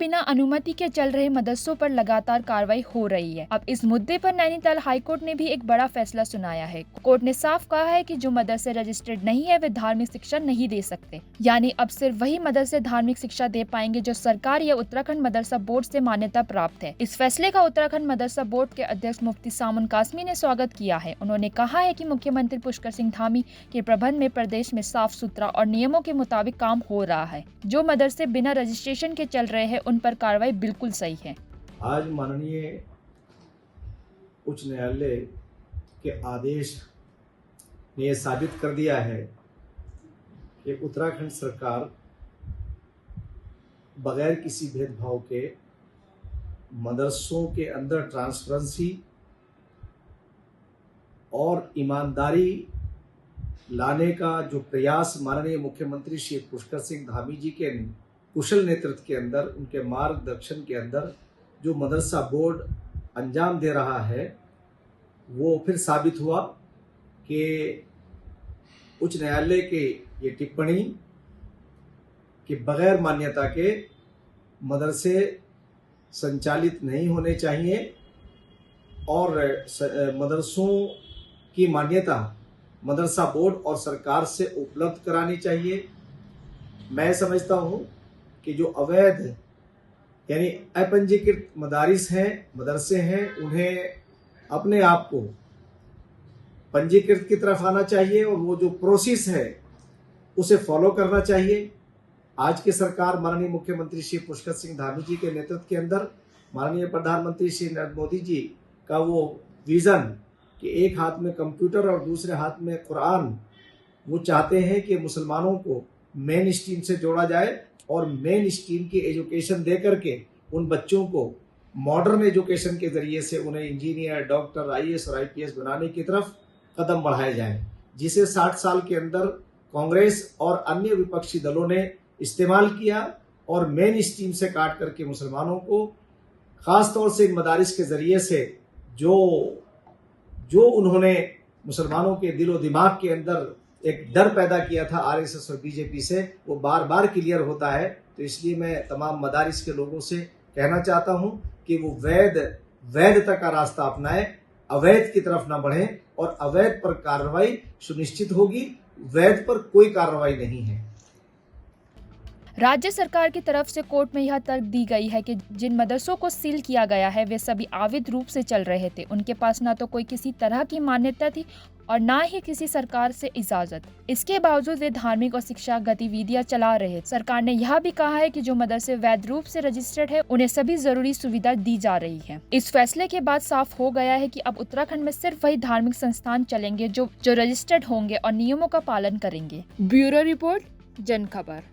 बिना अनुमति के चल रहे मदरसों पर लगातार कार्रवाई हो रही है। अब इस मुद्दे पर नैनीताल हाईकोर्ट ने भी एक बड़ा फैसला सुनाया है। कोर्ट ने साफ कहा है कि जो मदरसे रजिस्टर्ड नहीं है वे धार्मिक शिक्षा नहीं दे सकते। यानी अब सिर्फ वही मदरसे धार्मिक शिक्षा दे पाएंगे जो सरकार या उत्तराखंड मदरसा बोर्ड से मान्यता प्राप्त है। इस फैसले का उत्तराखंड मदरसा बोर्ड के अध्यक्ष मुफ्ती सामुन कासमी ने स्वागत किया है। उन्होंने कहा है कि मुख्यमंत्री पुष्कर सिंह धामी के प्रबंध में प्रदेश में साफ सुथरा और नियमों के मुताबिक काम हो रहा है। जो मदरसे बिना रजिस्ट्रेशन के चल रहे हैं उन पर कार्रवाई बिल्कुल सही है। आज माननीय उच्च न्यायालय के आदेश ने यह साबित कर दिया है कि उत्तराखंड सरकार बगैर किसी भेदभाव के मदरसों के अंदर ट्रांसपेरेंसी और ईमानदारी लाने का जो प्रयास माननीय मुख्यमंत्री श्री पुष्कर सिंह धामी जी के कुशल नेतृत्व के अंदर, उनके मार्गदर्शन के अंदर जो मदरसा बोर्ड अंजाम दे रहा है, वो फिर साबित हुआ कि उच्च न्यायालय के ये टिप्पणी कि बगैर मान्यता के मदरसे संचालित नहीं होने चाहिए और मदरसों की मान्यता मदरसा बोर्ड और सरकार से उपलब्ध करानी चाहिए। मैं समझता हूँ कि जो अवैध यानी अपंजीकृत मदारिस हैं, मदरसे हैं, उन्हें अपने आप को पंजीकृत की तरफ आना चाहिए और वो जो प्रोसेस है उसे फॉलो करना चाहिए। आज की सरकार माननीय मुख्यमंत्री श्री पुष्कर सिंह धामी जी के नेतृत्व के अंदर, माननीय प्रधानमंत्री श्री नरेंद्र मोदी जी का वो विजन कि एक हाथ में कंप्यूटर और दूसरे हाथ में कुरान, वो चाहते हैं कि मुसलमानों को मेन स्ट्रीम से जोड़ा जाए और मेन स्ट्रीम की एजुकेशन दे करके उन बच्चों को मॉडर्न एजुकेशन के जरिए से उन्हें इंजीनियर, डॉक्टर, आईएएस और आईपीएस बनाने की तरफ कदम बढ़ाए जाएं, जिसे 60 साल के अंदर कांग्रेस और अन्य विपक्षी दलों ने इस्तेमाल किया और मेन स्ट्रीम से काट करके मुसलमानों को खास तौर से इन मदारिस के जरिए से जो उन्होंने मुसलमानों के दिलो दिमाग के अंदर एक डर पैदा किया था आरएसएस और बीजेपी से, वो बार बार क्लियर होता है। तो इसलिए मैं तमाम मदारिस के लोगों से कहना चाहता हूं कि वो वैधता का रास्ता अपनाएं, अवैध की तरफ न बढ़ें और अवैध पर कार्रवाई सुनिश्चित होगी, वैध पर कोई कार्रवाई नहीं है। राज्य सरकार की तरफ से कोर्ट में यह तर्क दी गई है कि जिन मदरसों को सील किया गया है वे सभी अवैध रूप से चल रहे थे। उनके पास न तो कोई किसी तरह की मान्यता थी और न ही किसी सरकार से इजाजत। इसके बावजूद वे धार्मिक और शिक्षा गतिविधियां चला रहे। सरकार ने यह भी कहा है कि जो मदरसे वैध रूप से रजिस्टर्ड है उन्हें सभी जरूरी सुविधा दी जा रही है। इस फैसले के बाद साफ हो गया है कि अब उत्तराखंड में सिर्फ वही धार्मिक संस्थान चलेंगे जो रजिस्टर्ड होंगे और नियमों का पालन करेंगे। ब्यूरो रिपोर्ट, जन खबर।